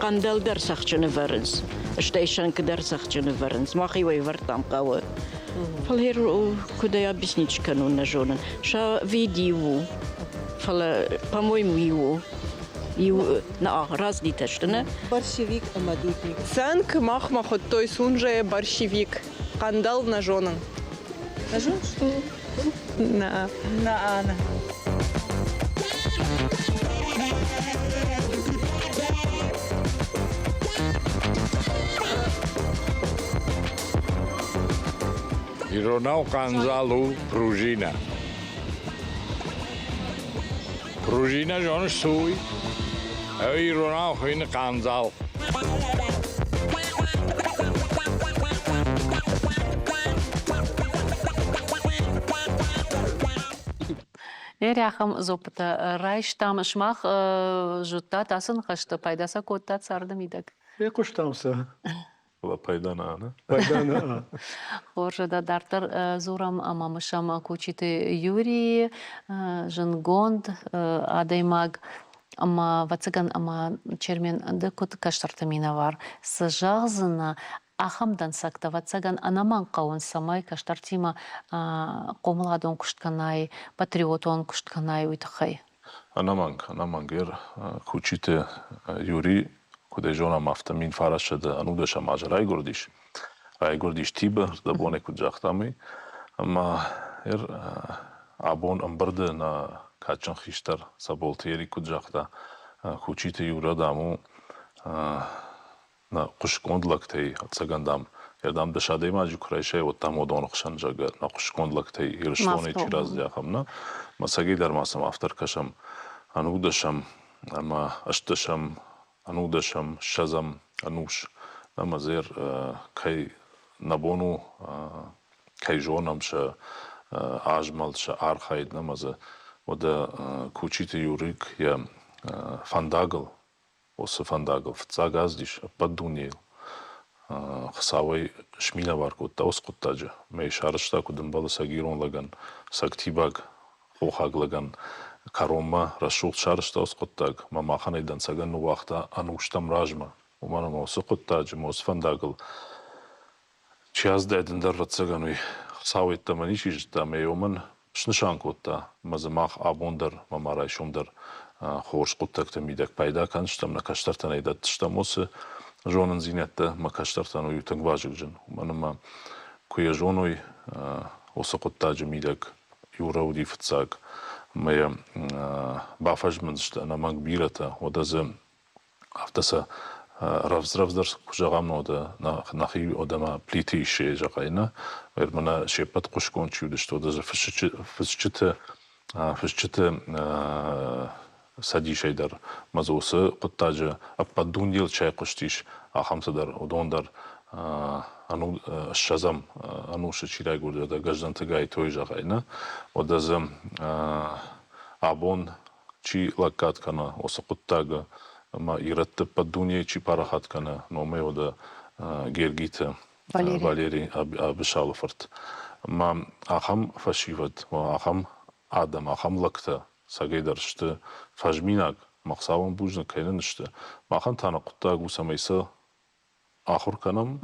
Qandal dersachjene verens. Station dersachjene verens. Mag je weer tam kouwen. Val hier kuda ja bisnička nu na jonen. Sha vidivu. Val pamoim vivu. Na разные тесты, не? Борщевик, амадутник. Ценк махмахот той сунже борщевик. Кандал на жонан. На жон что? На ана. Ironau canzalu prужина. Prужина жон суй. Ironau хин canzal. Ряхам зопыта райштам шмах жутта тасын қашты пайдаса котта цардым идек. Куштамса. Пайдана. Пайдана. Хоржада дартар зурам амамышам кучиты Юрий, Жангонд, Адаймаг, ама вацыган ама чермен декут каштартамина var. Сажағзына ахамдан сакта вацаган анаман қауын самай каштартима қомыладон куштканай, патриотон куштканай уйтықай. Анаман гер кучиты Юрий куде жона мафтамин фараше да анудеша мажарай гордиш тибе да боне куджахтами ама абон амбарде на качан хиштар саболтери куджахта кучите юра даму на кушкондлактей цагандам ердам дашаде маджи курайше вот там одонхшан жага на кушкондлактей иршлоне чираз яхамна масаги дар масам авторкашам анудешам ама ашташам анудашам шазам ануш намазер кай набону кай жонам ша ажмал ша архайд намаза ода кучите юрик я фандагл осы фандагл цагаздиш паддунел хсавай шмина варкутта осқуттажа мей шарышта кудын балы сагиронлаган сактибаг хохаглаган карома расшул шарышта осқуттаг мамаханайдан цаган уақта ануштам ражма уманам осқуттажа мос фандагл чиаз дайдындар рацагануй хсавай таманишиш та мей оман شنشان کوتا مزماخ آبوندر ممارای شومدر خوش قطع تمیدک پیدا کن شتم نکشترتن ایدت شتموس جونن زینت مکشترتن و یوتنگ واجگ جن منما کوی جونوی وسقطة جميدك يورا ودي فتساق ما بافج من أنا ما كبيرة ودز أفتسا رفز درس كجام نودا نخي ودما بليتي شيء جاقينا غير منا شيبت قشكون شو دشتو دز فشت سدي شيء در مزوس قطاج أبدون ديل شيء قشتيش أخمسة در ودون در أنو الشزم أنو شتشيراي قول ده جزدان تجاي توي جاقينا ودزم عبون شي لقات كنا وسقط تاج ما يرتب بالدنيا شي بارخات كنا نومي وده جيرجيت فاليري بشالفرت ما أخم فشيفت وأخم آدم أخم لقطة سجيدر شت فجمينك مقصاون بوجن كينن شت ما أخم تانا قطة وسميسا آخر کنم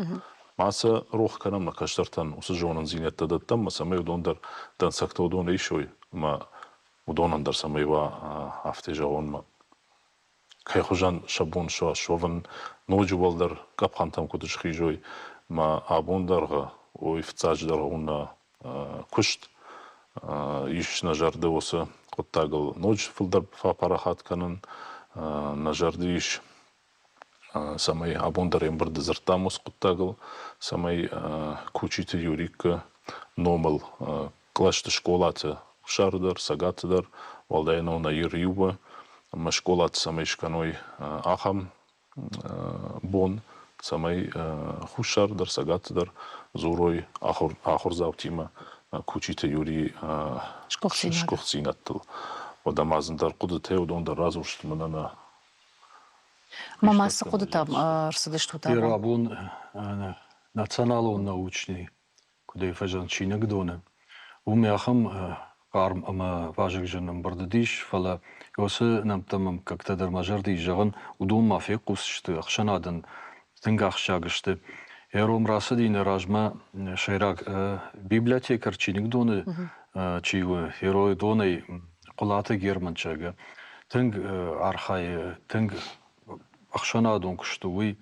ماسه روح کنم نکشترتن وسجونن زینت دادتم مسامی ودوندر دن سکت ودون ایشوی ما ودونن در سمی و هفته جوان ما که خوشن شبون شوون نوجوال در کپ خانتم کدش خیجوی ما آبون درغ و افتزاج درغ اون کشت ایش نجارده وسه قطعال نوج فلدر فپارخات کنن نجاردیش سامي أبوندر يمبرد زرتاموس قطعل سامي كوچيت يوريك نومل كلاشت شكولات شاردر ساغاتدر والداينو на يريوبا ما شكولات سامي شكانوي آخم بون سامي خوشاردر ساغاتدر زوروي آخر زاوتيما كوچيت يوري شكوخسيناتل ودامازندر قدته ودوندر رازوشت منانا Мамасы куды там арсыды что там? Ирабун националон научный, куда и фажан чинек доне. Умяхам карм ама важек женам бардадиш, фала yosu nam tamam как-то дар мажарди жаган удум мафи кусшты ахшанадан тынгах шагышты. Эром расадин ражма шайрак библиотекар чинек доне чиу герой доне кулаты германчага. Тынг архай тынг أخشانادون كشتوي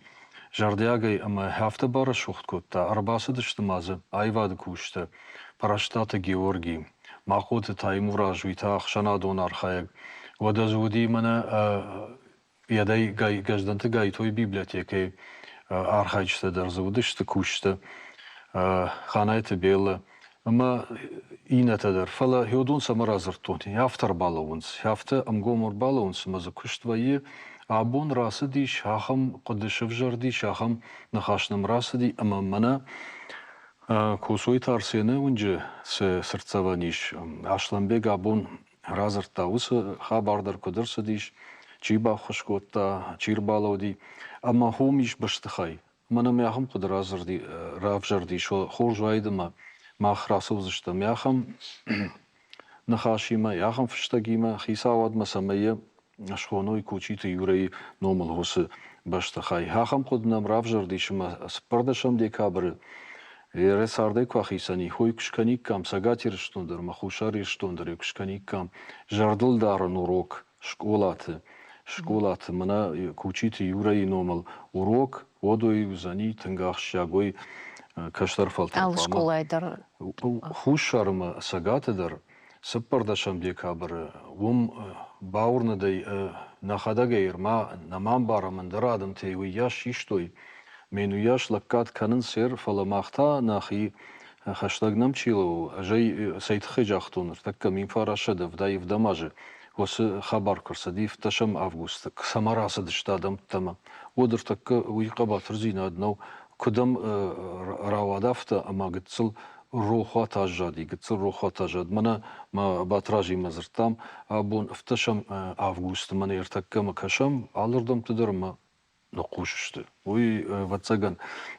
جردياجي أما هفته بارا شوخت كوتا أربعة دشت مازه أيواد كوشته براشتات جيورجي معقود تايمورا جويتا أخشانادون أرخايق ودزودي منا يدي جاي جزدنت جاي توي بيبليوتيكي أرخايجت درزودشت كوشته خاناية بيلا أما إينا تدر فلا هيودون سمرازرتوني هفتر بالونس هفته أمجومر بالونس مازه كشتوي عبون راسدي شاخم قد شفجردي شاخم نخاشنم راسدي أما منا كوسوي تارسينه ونجه سرتسوانيش أشلنبيق عبون رازر تاوس خبردر كدرسديش جيبا خشكوتا جير بالودي أما هو مش بشتخاي منا مياخم قد رازردي رافجردي شو خورج وايدما ما خراسوزشتا مياخم نخاشيما ياخم فشتاقيما خيساواد مسامية شخونوي كوچيتي يوري نومل هوس باشتخاي هاخم قد نمرافجر ديشما سپردشم ديكابر رسارده كواخيساني هوي كشكانيك كام ساغاتي رشتوندر مخوشاري رشتوندر كشكانيك كام جردل دار نوروك شكولات منا كوچيتي يوري نومل وروك ودوي وزاني تنگاخ شاغوي كشتر فالتر Ал школа айдар. خوشارم ساغاتي در سپردشم ديكابر وم باورندي نخداغير ما نمان بارمن درادم تي وياش يشتوي منو ياش لكات كانن سير فلماختا ناخي خشتاغنم чило جاي سيت خجاختون تك مين فراشد فداي فدماجه وس خبر كرسدي في تشم август سمراس دشتادم تما ودر تك ويقبا ترزينا دنو كدم راودافتا اما قتل روحا تاجادي قتل روحا تاجاد منا ما باتراجي مزرتام ابون افتشم август من يرتكم كشم алырдым тыдырма نقوششت وي واتساغن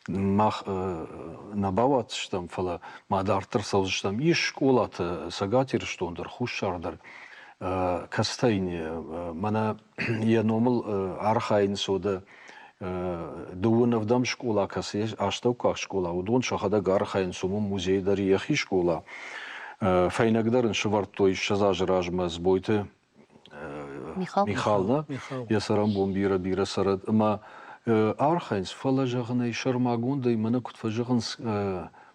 مах набаватштам фала мадартыр саузштам иш школат сагатир штондер хушшардер кастайни мана я номал архайн сода دوون школа касеш аштау как школа удон шахада гархайн суму музей дар яхи школа Фейнагдарын швартой шазажражма сбойте Михална, я сарам бомбира бира сарат, ма архайнс фала жагнай шармагунда и мана кут фажаганс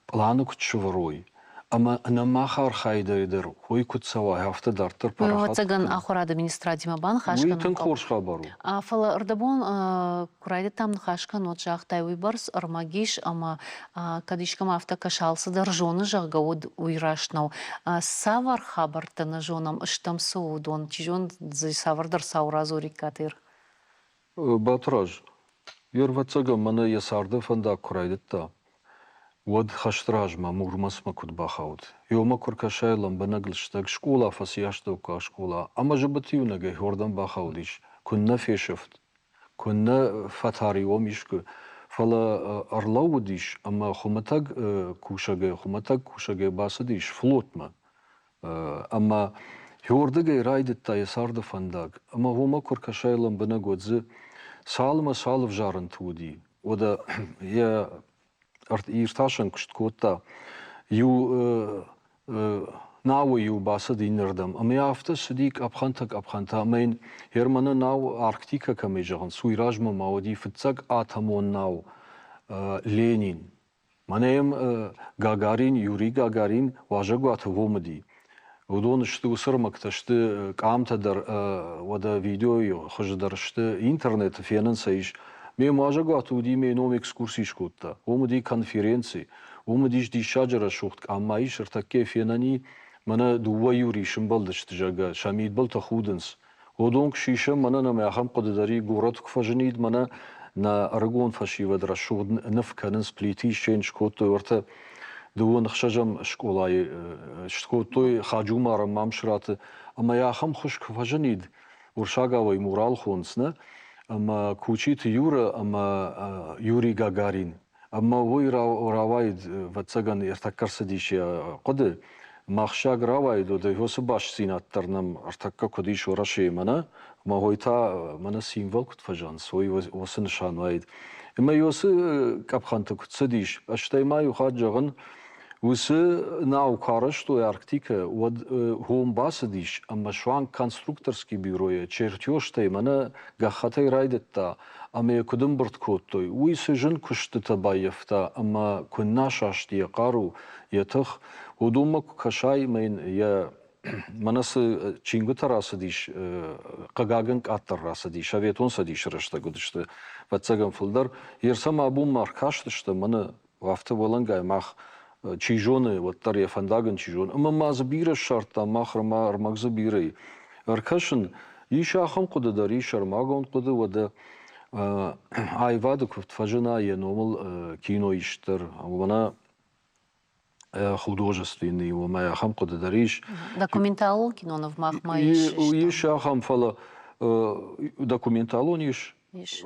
плану кут шварой. Ама на махар хайдайдер, хой кут сава хафта дартер парахат. Вацаган ахурад администратима бан хашкан. Уитен хорш хабару. Фала ардабон курайды там хашкан от жахтай уйбарс армагиш, ама кадишкам авта кашалсы дар жоны жага од уйрашнау. Савар хабарта на жонам ыштам соудон, чижон зы савардар сауразори катыр. Батраж, юр вацаган мана ясарды фанда курайдытта. Вот хаштраж мурмас макут бахаут. Йома куркашайлам банаглштаг школа фасияштовка школа. Ама жабативнага хордан бахаудиш. Кунна фешефт. Кунна фатари омишку. Фала арлаудиш. Ама хуматаг кушаге басадиш. Флотма. Ама хордага райдетта ясарда фандаг. Ама хома куркашайлам банагодзе. Салма салв жаран туди. Ода я ирташан кушткота ю нау ю басад инердам ами афта сдик абханта мен хермана нау арктика камежан суиражма мауди фцак атамон нау ленин манем гагарин юрий гагарин важагат вомди удон что усырмакташты камтадар вада видео хождаршты интернет финансаиш Ми можагат уди ми ном экскурсии шкотта. Омуди конференции, омудиш ди шаджара шухт, амма иш артаке фенани мана дува юри шимбалдыш тижага, шамид бал тахуденс. Одонк шишам мана на мяхам коддари город кфажнид мана на аргон фашива драшуд нфканен сплити шен шкотта орта дува нхшажам школай шкоттой хаджумар мамшрат, амма яхам хуш кфажнид. Уршагавай мурал хонсна. Ама кучит Юра, ама Юрий Гагарин. Ама вой равайд вацаган иртакарсадиш коды. Махшаг равайд ода йосы баш синаттарнам артакка кодиш ораши мана. Ма хойта мана символ кутфажан, свой осын шанвайд. Ама йосы капханта кутсадиш. Аштай маю хаджаган усы нау караш той Арктика од хом басадиш, ама шуан конструкторский бюро чертеж той мана гахатай райдетта, ама кудым бырткот той. Уйсы жын кушты табаевта, ама кунна шашти кару ятых. Удума кашай мен я манасы чингу тарасадиш, кагаган каттар расадиш, аветон садиш рашта гудышты. Ватсаган фулдар. Ерсам абум маркаштышты мана вафта болангай мах чижоны, вот тарья фандаган чижон. Ама мазбира шарта махрама армагзабирай. Аркашин ишахам куда шармагон куда вода айвадок фажина я номал кино иштер. Вона художественный, вона яхам куда дариш. Документал кино в махмаиш. Ишахам фала документал ниш.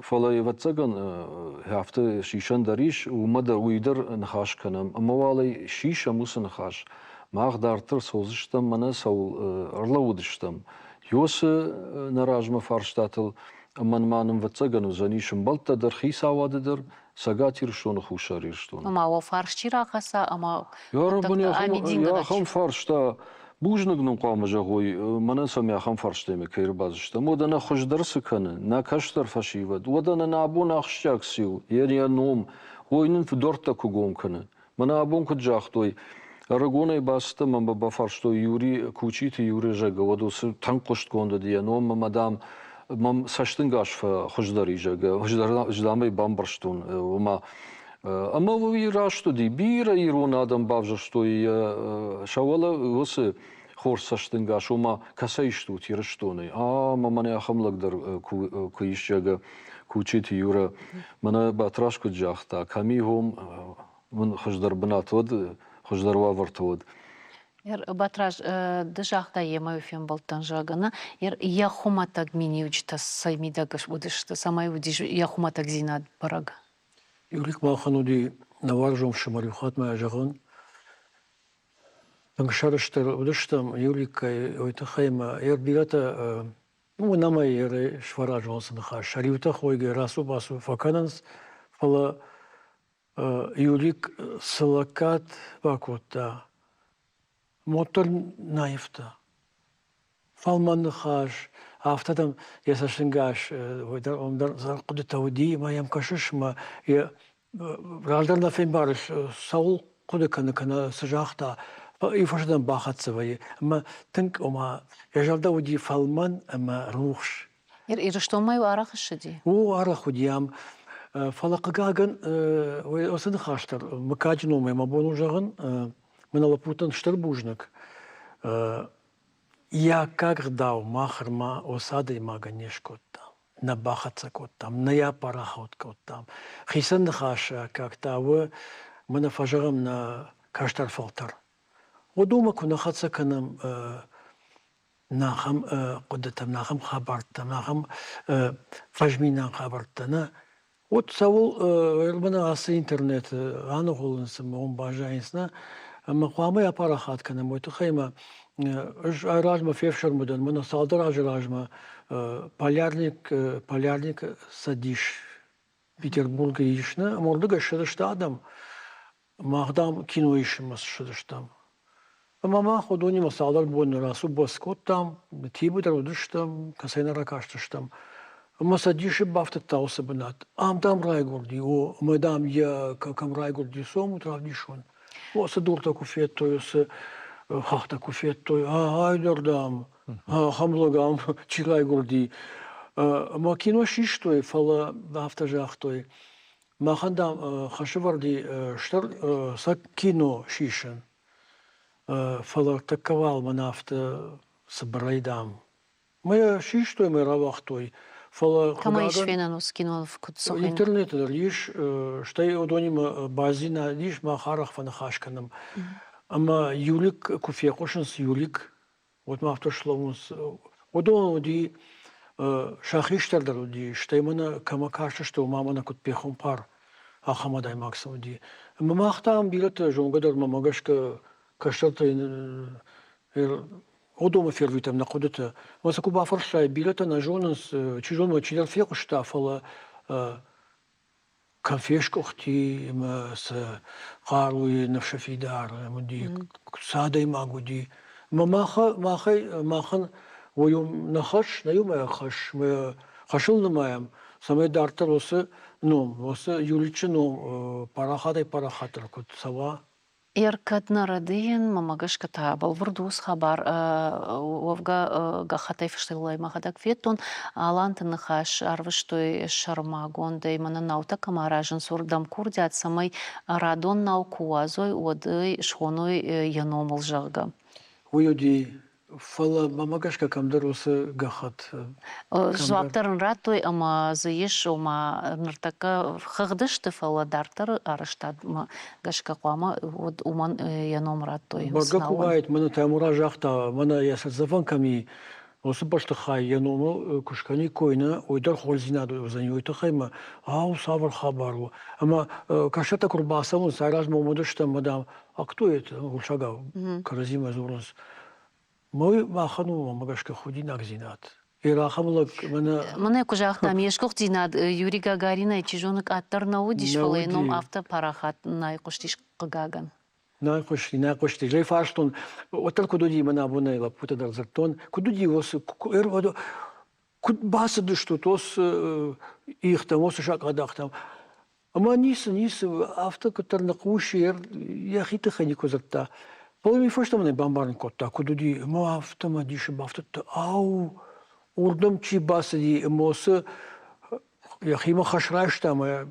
Фала ватсаган хафта шишан дариш умада уйдар нхаш канам амавалай шиша муса нхаш мах дартер созыштам мана сау арлаудыштам йосы наражма фарштатл манманым ватсагану занишим балта дар хисавадыдыр сагатир шон хушарир штон ама фаршчира хаса ама яхам фаршта Бужнагнум қамажагой мана сам яхам фарштеме кайрбазышта. Модана хождарсы каны, на каштар фашивад. Одана на абон ахшчак сил, ерия ном, ойнын фдорта кугом каны. Мана абон куджахтой. Арагонай баста мама бафарштой юри кучит юри жага. Водосы танкошт конда дия ном мадам мам саштынгашфа хождари жага. Хождамай бамбарштун. Ама вы рашту ди бира ирон адам бавжа что и шавала восы хорсаштынга шома касайшту тирштоны. Мамане ахамлагдар куишчага кучит юра мана батрашку джахта ками хом мун хождар бнатод хождар вавартод. Батраж дежахта ема уфем балтан жагана я хуматаг миниучта саймидагаш будешта самай удиш я хуматаг зинад барага. Юлик Махануди наваржом шамарюхат моя жагон. Тангшарыштер удыштам Юлика ойтахайма ербирата нама ере шваражонсын ха шариута хойге расу басу факананс фала Юлик салакат бакота мотор наифта. Фалман хаш, автодам ясашингаш, омдар зарқуды тауди, ма ямкашыш, ма ралдарна феймбарыш, саул куды кана сажахта, и фашдан бахатсывай. Ма тынк ома, яжалда уди фалман, ама рухш. Ирштомай арахышыди. О арахудиям. Фалақығағын осыны хаштар. Мыкаджин олмай, ма бону жағын, мыналапутан штырбужнак. Я когда махарма осады маганеш коттам, на бахатса коттам, на я парахот коттам. Хисан хаша как-то вы мы на фажарам на каштар фалтар. Одума кунахатса канам нахам кудатам нахам хабартам нахам фажминан хабартана. Вот савул эрбана асы интернет аны голынсым он бажайсна. Мақамы я парахат канам ой тухайма. Ажражма февшармудан, мы на салдар ажражма полярник садиш Петербурга ишна, мордыга шыдыштадам, магдам кино ишимас шыдыштам. Мама ходони ма салдар бонны расу боскоттам, тибудар удыштам, касайна ракаштыштам. Ма садиши бафта таусы бынат. Амдам райгурди, о мэдам я кам райгурди сому травдишон. О садурта куфет тойсы хахта куфет той, айдардам, хамлагам, чирай гурди. Ма кино шиштой, фала автожахтой. Махандам хашиварди штар са кино шишен. Фала таковал манафта сабрайдам. Мы шиштой, мы равахтой. Фала Кама ишвенан кино в кутсохин. Интернет лишь, штай одонима базина лишь махарах фанахашканам. Ама юлик куфе кошенс юлик, вот мы автошломус. Одон ди шахиштардар ди, штаймана камакаша, что мамана кут пехом пар, ахамадай максим ди. Мамахтам билет жонгадар мамагашка каштарта одома фервитам находится. Масаку бафаршай билета на жонас чижон чидер фекушта фала конфешкохти с харуи навшафидар муди садой магуди махан воюм нахаш наюма хаш мы хашил намаем самый дартер осы ном осы юличином парахатар кот сава. Яркатна радиен мамагашка табал вурдус хабар овга гахатай фштылай махадак ветон алантын хаш арвыштой шармагон деймана наута камаражын сурдам курдят самай радон наукуазой оды шхоной яномыл жага. Уйоди фала мамагашка камдар осы гахат. Жуаптарын ратой ама заеш ома ныртака хагдышты фала дартар арыштад гашка қуама од уман яном ратой. Бага кувает мана тамура жахта мана ясат заванками осы башты хай яному кушкани койна ойдар холзинаду за ней тахайма ау савр хабару. Ама кашата курбасамун сайраж момодышта мадам. А кто это? Ушага каразима зурнс. Мой махану мамагашка худи нагзинат. Ирахамлак мана кужахтам ешкох динад Юрий Гагарина чижонок аттар наудиш фалайном авто парахат найкуштиш кагаган. Найкушти. Жей фарштон отар кудуди мана абунайла путадар зартон. Кудуди осы эрвадо кудбасады что тос их там осы шакадахтам. Ама нисы авто который накушер яхиты ханику зарта. Полми фоштамны бамбарн котта кудуди ма автома диши бафтат ау урдам чи басди мосы яхима хашрашта ма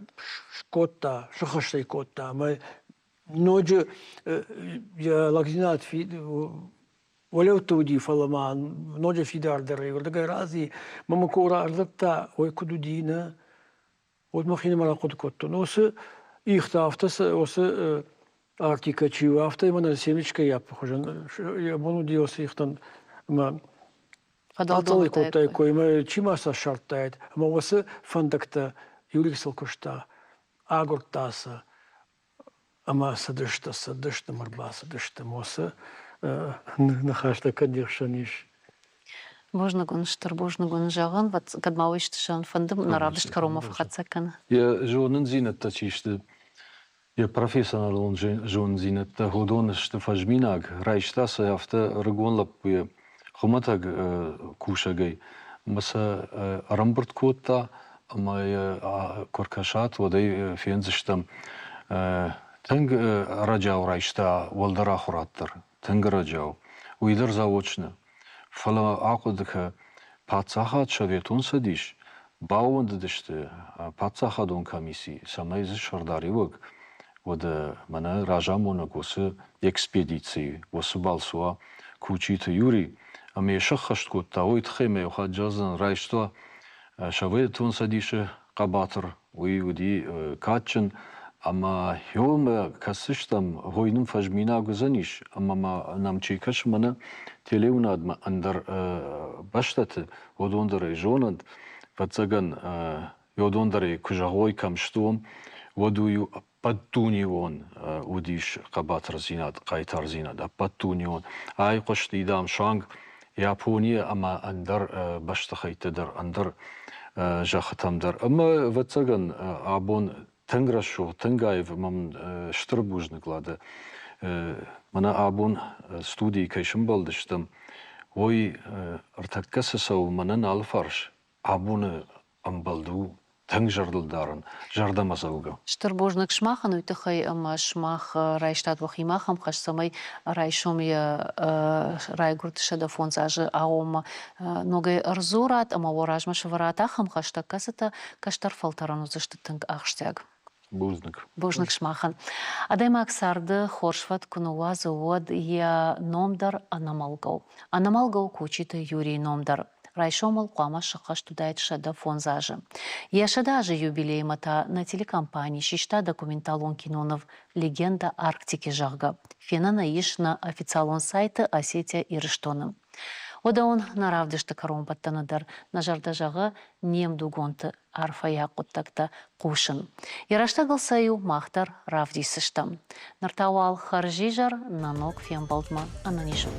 котта шахаштай котта ма ноджи я лагзинат фи волевтуди фалама ноджи фидар дары урдага рази мама кора арзатта ой кудудина вот махина мара котта носы ихта автосы осы Артика чивафта именно семечка я похожа. Я буду делать их там Аталы котай койма чимаса шарттайт. Ама осы фандакта юлик салкушта агуртаса. Ама садышта марба садышта мосы нахашта кадиршаниш. Божна гон жаган вот кадмауиш тшан фандым наравдыш каромов хатсакан. Я жонын зинат тачишты. Я профессионал он жон зинет ходон штефажминаг райштаса яфта регонлап буя хоматаг кушагай маса рамбурт котта ама коркашат водай фензиштам тенг раджау райшта валдара хураттар тенг раджау уйдер заочно фала акудка пацахат шаветун садиш баунддышты пацахадон комиссии самайз шардаривок вода мана ражамона госы экспедиции восы балсуа кучит юри аме шахашткот таойт хеме хаджазан райшта шаветун садише кабатр уди качен ама хёме касыштам хойнун фажмина гузаниш ама намчикаш мана телеунад андар баштаты одондары жонад пацаган йодондары кужагой камштуом водую паттунион удиш кабатр зинад кайтар зинад паттунион ай коштидам шанг Япония ама андар баштахайтадар андар жахатамдар ама вацаган абон тенграшу тенгаев мам штырбужныклады мана абон студии кайшым балдыштым ой артаккасасау манан алфарш абуны амбалду тең жардылдарын жардамасауга. Штырбожнак шмахан уйтыхай ама шмах райштат вахимахам хашсамай райшом я райгуртыша фонзажы аома ногай арзурат ама воражма шваратахам хаштак касата каштар фалтарану зашты тынг ахштяг. Божнак шмахан. Адайма аксарды хоршват кунуа завод я номдар анамалгау. Анамалгау кучиты Юрий номдар. Райшомал қуама шыққаш тудайт шада фонзажы. Яшада же юбилеймата на телекомпании шишта документалон кинонов «Легенда Арктики» жағға. Фенана иш на официалон сайты Осетия и Рыштоным. Ода он наравдышты каромбаттаныдар на жарда жағы нем дугонты арфая құттакта қушын. Ярашта ғылсаю мақтар равдисыштам. Нартауал харжижар нанок фембалдма ананишут.